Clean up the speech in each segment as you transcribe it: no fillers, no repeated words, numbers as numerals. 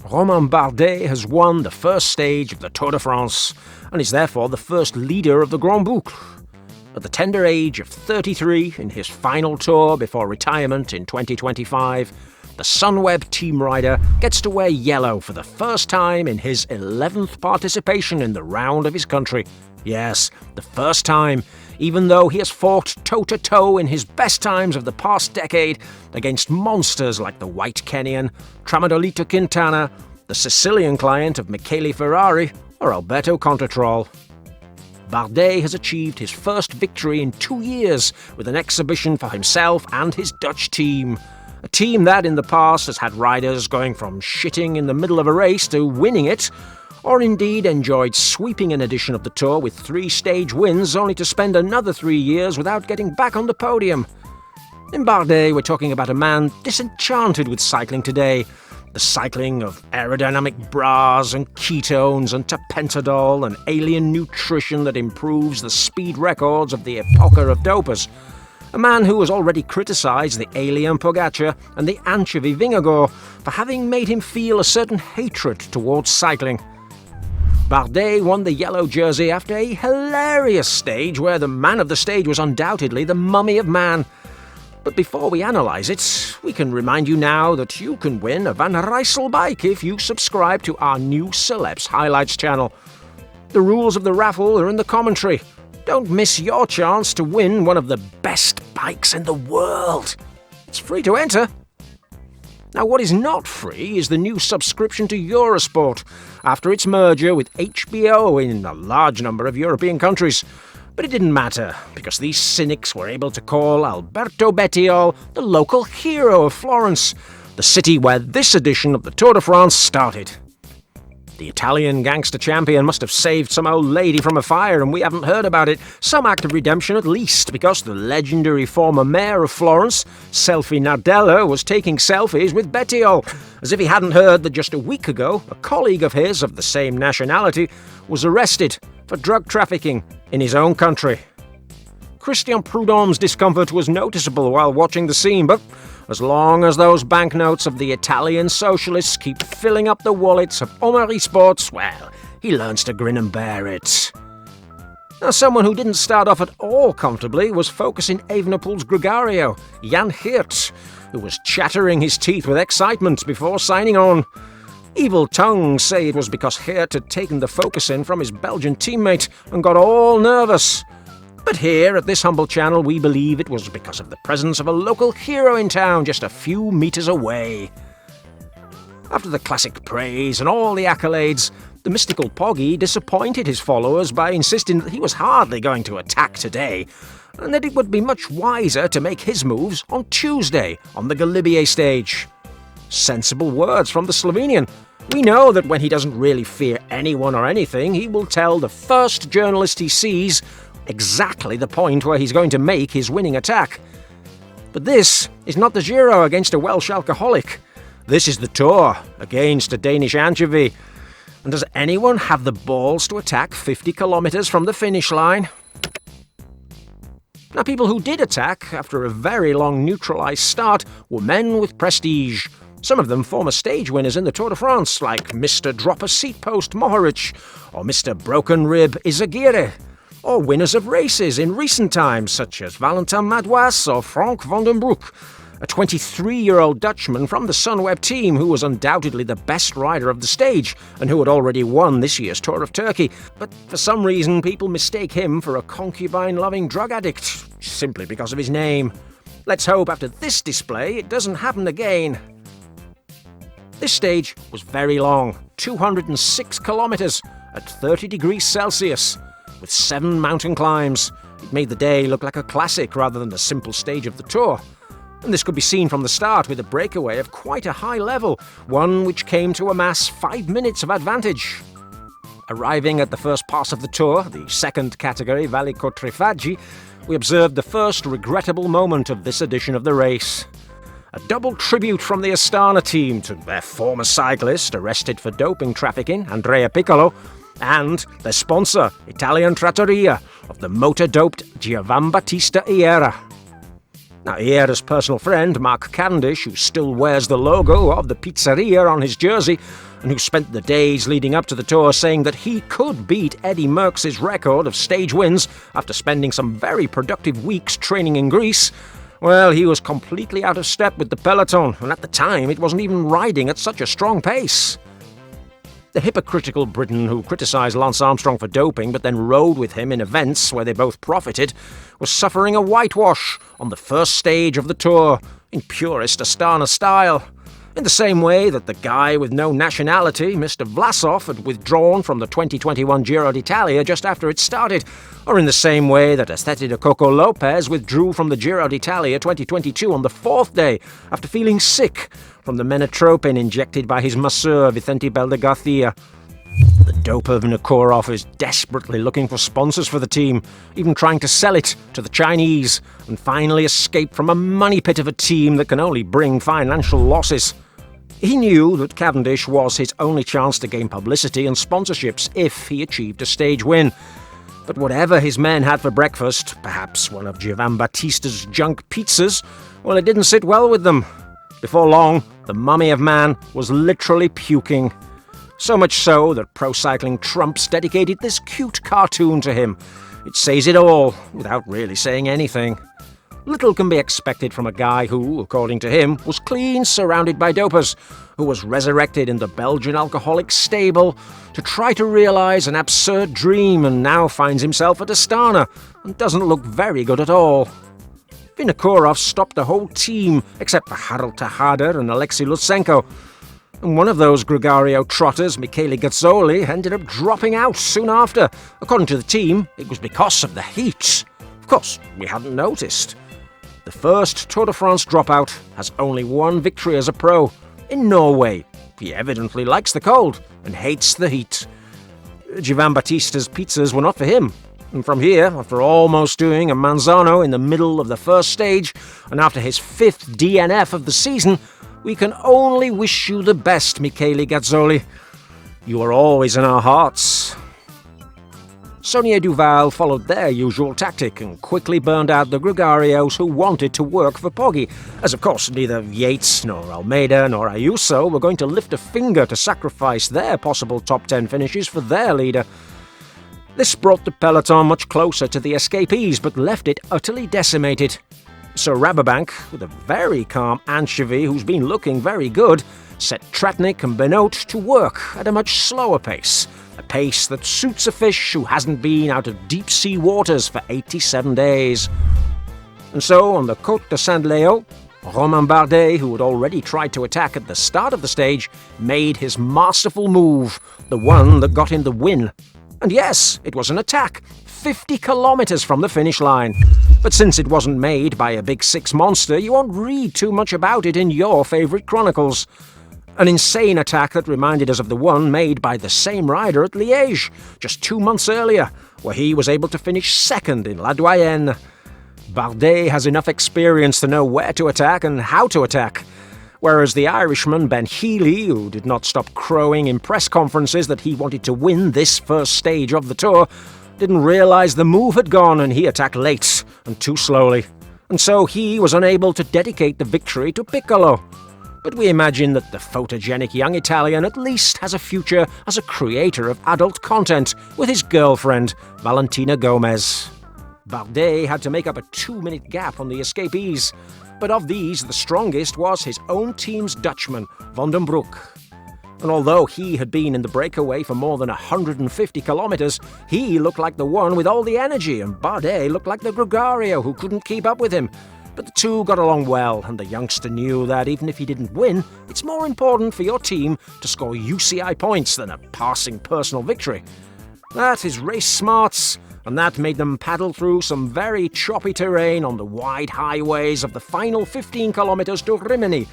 Romain Bardet has won the first stage of the Tour de France and is therefore the first leader of the Grand Boucle. At the tender age of 33, in his final tour before retirement in 2025, the Sunweb team rider gets to wear yellow for the first time in his 11th participation in the round of his country. Yes, the first time, even though he has fought toe-to-toe in his best times of the past decade against monsters like the White Kenyan, Tramadolito Quintana, the Sicilian client of Michele Ferrari, or Alberto Contretrol. Bardet has achieved his first victory in 2 years with an exhibition for himself and his Dutch team. A team that in the past has had riders going from shitting in the middle of a race to winning it, or indeed enjoyed sweeping an edition of the Tour with 3 stage wins only to spend another 3 years without getting back on the podium. In Bardet, we're talking about a man disenchanted with cycling today. The cycling of aerodynamic bras and ketones and tapentadol and alien nutrition that improves the speed records of the epocha of dopers. A man who has already criticised the alien Pogacar and the anchovy Vingegaard for having made him feel a certain hatred towards cycling. Bardet won the yellow jersey after a hilarious stage where the man of the stage was undoubtedly the mummy of man. But before we analyse it, we can remind you now that you can win a Van Rijssel bike if you subscribe to our new Celebs Highlights channel. The rules of the raffle are in the commentary. Don't miss your chance to win one of the best bikes in the world. It's free to enter. Now, what is not free is the new subscription to Eurosport after its merger with HBO in a large number of European countries. But it didn't matter, because these cynics were able to call Alberto Bettiol the local hero of Florence, the city where this edition of the Tour de France started. The Italian gangster champion must have saved some old lady from a fire and we haven't heard about it. Some act of redemption at least, because the legendary former mayor of Florence, Selfie Nardella, was taking selfies with Bettiol, as if he hadn't heard that just a week ago, a colleague of his of the same nationality was arrested for drug trafficking in his own country. Christian Prudhomme's discomfort was noticeable while watching the scene, but as long as those banknotes of the Italian socialists keep filling up the wallets of Omari Sports, well, he learns to grin and bear it. Now, someone who didn't start off at all comfortably was Focus in Evenepoel's Gregario, Jan Geert, who was chattering his teeth with excitement before signing on. Evil tongues say it was because Geert had taken the Focus in from his Belgian teammate and got all nervous. But here, at this humble channel, we believe it was because of the presence of a local hero in town just a few metres away. After the classic praise and all the accolades, the mystical Poggy disappointed his followers by insisting that he was hardly going to attack today, and that it would be much wiser to make his moves on Tuesday on the Galibier stage. Sensible words from the Slovenian. We know that when he doesn't really fear anyone or anything, he will tell the first journalist he sees exactly the point where he's going to make his winning attack. But this is not the Giro against a Welsh alcoholic. This is the Tour against a Danish anchovy. And does anyone have the balls to attack 50 kilometres from the finish line? Now, people who did attack after a very long neutralised start were men with prestige. Some of them former stage winners in the Tour de France, like Mr. Drop-a-Seat Post Mohoric or Mr. Broken Rib Izagirre, or winners of races in recent times, such as Valentin Madouas or Frank van den Broek, a 23-year-old Dutchman from the Sunweb team who was undoubtedly the best rider of the stage and who had already won this year's Tour of Turkey. But for some reason, people mistake him for a concubine-loving drug addict, simply because of his name. Let's hope after this display it doesn't happen again. This stage was very long, 206 kilometres at 30 degrees Celsius, with 7 mountain climbs. It made the day look like a classic rather than a simple stage of the Tour. And this could be seen from the start with a breakaway of quite a high level, one which came to amass 5 minutes of advantage. Arriving at the first pass of the Tour, the second category, Vallico Trefaggi, we observed the first regrettable moment of this edition of the race. A double tribute from the Astana team to their former cyclist arrested for doping trafficking, Andrea Piccolo, and their sponsor, Italian Trattoria, of the motor-doped Giovan Battista Iera. Now he had his personal friend, Mark Cavendish, who still wears the logo of the pizzeria on his jersey, and who spent the days leading up to the Tour saying that he could beat Eddie Merckx's record of stage wins after spending some very productive weeks training in Greece. Well, he was completely out of step with the peloton, and at the time it wasn't even riding at such a strong pace. The hypocritical Briton who criticised Lance Armstrong for doping but then rode with him in events where they both profited was suffering a whitewash on the first stage of the Tour, in purest Astana style. In the same way that the guy with no nationality, Mr. Vlasov, had withdrawn from the 2021 Giro d'Italia just after it started, or in the same way that Estete Coco Lopez withdrew from the Giro d'Italia 2022 on the fourth day after feeling sick from the menotropin injected by his masseur Vicente Beldegarcia. The doper Vinokourov is desperately looking for sponsors for the team, even trying to sell it to the Chinese, and finally escape from a money pit of a team that can only bring financial losses. He knew that Cavendish was his only chance to gain publicity and sponsorships if he achieved a stage win. But whatever his men had for breakfast, perhaps one of Giovan Battista's junk pizzas, well, it didn't sit well with them. Before long, the mummy of man was literally puking. So much so that Pro Cycling Trumps dedicated this cute cartoon to him. It says it all, without really saying anything. Little can be expected from a guy who, according to him, was clean surrounded by dopers, who was resurrected in the Belgian alcoholic stable to try to realise an absurd dream and now finds himself at Astana and doesn't look very good at all. Vinokourov stopped the whole team except for Harold Tejada and Alexei Lutsenko. And one of those Gregario trotters, Michele Gazzolli, ended up dropping out soon after. According to the team, it was because of the heat. Of course, we hadn't noticed. The first Tour de France dropout has only one victory as a pro, in Norway. He evidently likes the cold and hates the heat. Giovan Battista's pizzas were not for him. And from here, after almost doing a Manzano in the middle of the first stage, and after his 5th DNF of the season, we can only wish you the best, Michele Gazzolli. You are always in our hearts. Sonia Duval followed their usual tactic and quickly burned out the Gregarios who wanted to work for Poggi, as of course neither Yates nor Almeida nor Ayuso were going to lift a finger to sacrifice their possible top 10 finishes for their leader. This brought the peloton much closer to the escapees, but left it utterly decimated. So Rabobank, with a very calm Anchovy who's been looking very good, set Tratnik and Benoit to work at a much slower pace, a pace that suits a fish who hasn't been out of deep-sea waters for 87 days. And so, on the Côte de Saint-Léo, Romain Bardet, who had already tried to attack at the start of the stage, made his masterful move, the one that got him the win. And yes, it was an attack, 50 kilometers from the finish line. But since it wasn't made by a big six monster, you won't read too much about it in your favourite chronicles. An insane attack that reminded us of the one made by the same rider at Liège, just 2 months earlier, where he was able to finish second in La Doyenne. Bardet has enough experience to know where to attack and how to attack, whereas the Irishman Ben Healy, who did not stop crowing in press conferences that he wanted to win this first stage of the Tour, didn't realise the move had gone and he attacked late and too slowly, and so he was unable to dedicate the victory to Piccolo. But we imagine that the photogenic young Italian at least has a future as a creator of adult content with his girlfriend, Valentina Gomez. Bardet had to make up a 2-minute gap on the escapees, but of these the strongest was his own team's Dutchman, Van den Broek. And although he had been in the breakaway for more than 150 kilometers, he looked like the one with all the energy, and Bardet looked like the gregario who couldn't keep up with him. But the two got along well, and the youngster knew that even if he didn't win, it's more important for your team to score UCI points than a passing personal victory. That is race smarts, and that made them paddle through some very choppy terrain on the wide highways of the final 15 kilometers to Rimini,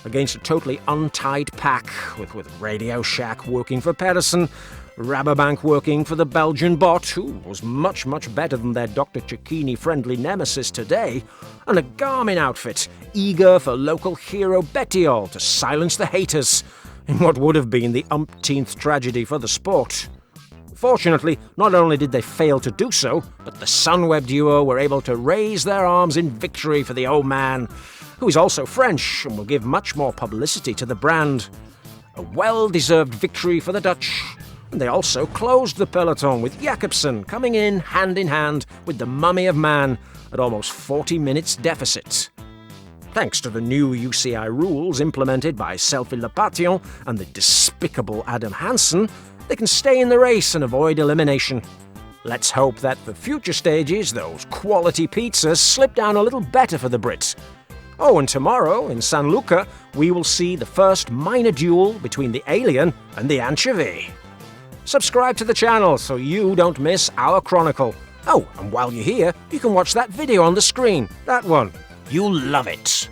against a totally untied pack, with Radio Shack working for Pedersen, Rabobank working for the Belgian bot, who was much, much better than their Dr. Cecchini-friendly nemesis today, and a Garmin outfit, eager for local hero Bettiol to silence the haters, in what would have been the umpteenth tragedy for the sport. Fortunately, not only did they fail to do so, but the Sunweb duo were able to raise their arms in victory for the old man, who is also French and will give much more publicity to the brand. A well-deserved victory for the Dutch, and they also closed the peloton with Jakobsen coming in hand with the mummy of man at almost 40 minutes deficit. Thanks to the new UCI rules implemented by Selfie Lepation and the despicable Adam Hansen, they can stay in the race and avoid elimination. Let's hope that for future stages, those quality pizzas slip down a little better for the Brits. Oh, and tomorrow, in San Luca, we will see the first minor duel between the alien and the anchovy. Subscribe to the channel so you don't miss our chronicle. Oh, and while you're here, you can watch that video on the screen. That one. You'll love it.